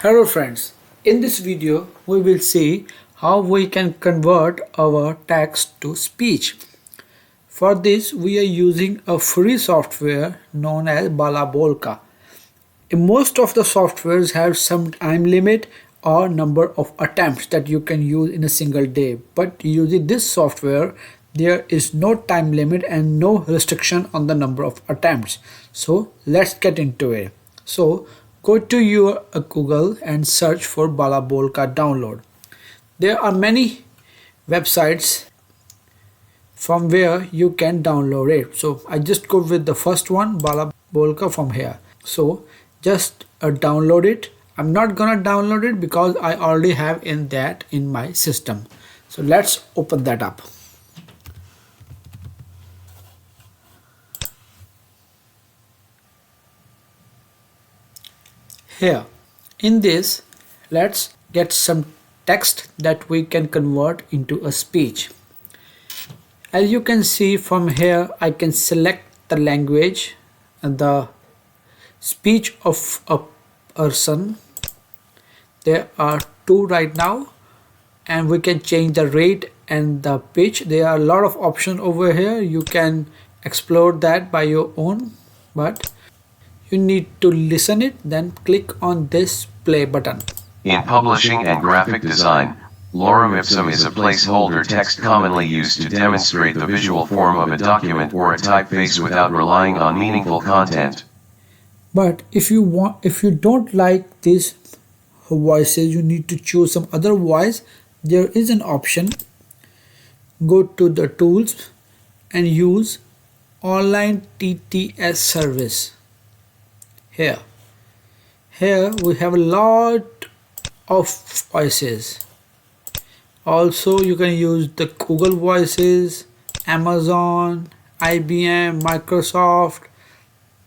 Hello friends, in this video we will see how we can convert our text to speech. For this we are using a free software known as Balabolka. Most of the softwares have some time limit or number of attempts that you can use in a single day, but using this software there is no time limit and no restriction on the number of attempts. So let's get into it. So go to your Google and search for Balabolka download. There are many websites from where you can download it. So I just go with the first one, Balabolka, from here. So just download it. I'm not gonna download it because I already have in my system. So let's open that up. Here in this, let's get some text that we can convert into a speech. As you can see from here, I can select the language and the speech of a person. There are two right now, and we can change the rate and the pitch. There are a lot of options over here. You can explore that by your own, but you need to listen it, then click on this play button. In publishing and graphic design, lorem ipsum is a placeholder text commonly used to demonstrate the visual form of a document or a typeface without relying on meaningful content. But if you don't like these voices, you need to choose some other voice. There is an option. Go to the tools and use online TTS service. Here we have a lot of voices. Also you can use the Google voices, Amazon, IBM, Microsoft.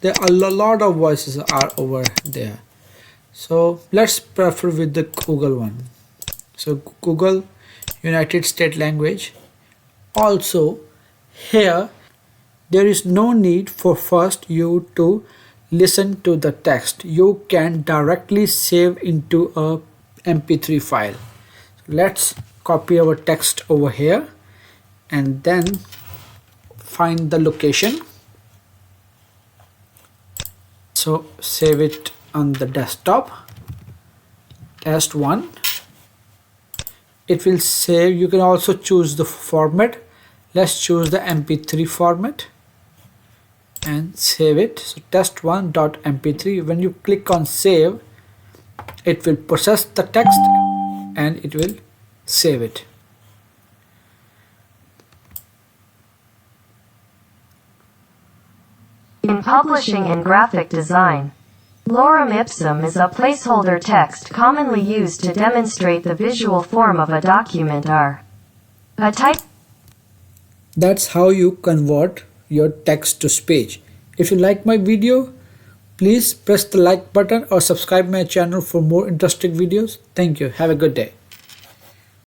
There are a lot of voices are over there. So let's prefer with the Google one. So Google United States language. Also here there is no need for first you to listen to the text. You can directly save into a MP3 file. Let's copy our text over here and then find the location. So save it on the desktop. Test 1. It will save. You can also choose the format. Let's choose the MP3 format and save it. So test1.mp3. When you click on save, it will process the text and it will save it. In publishing and graphic design, lorem ipsum is a placeholder text commonly used to demonstrate the visual form of a document or a type. That's how you convert your text to speech. If you like my video, please press the like button or subscribe my channel for more interesting videos. Thank you. Have a good day.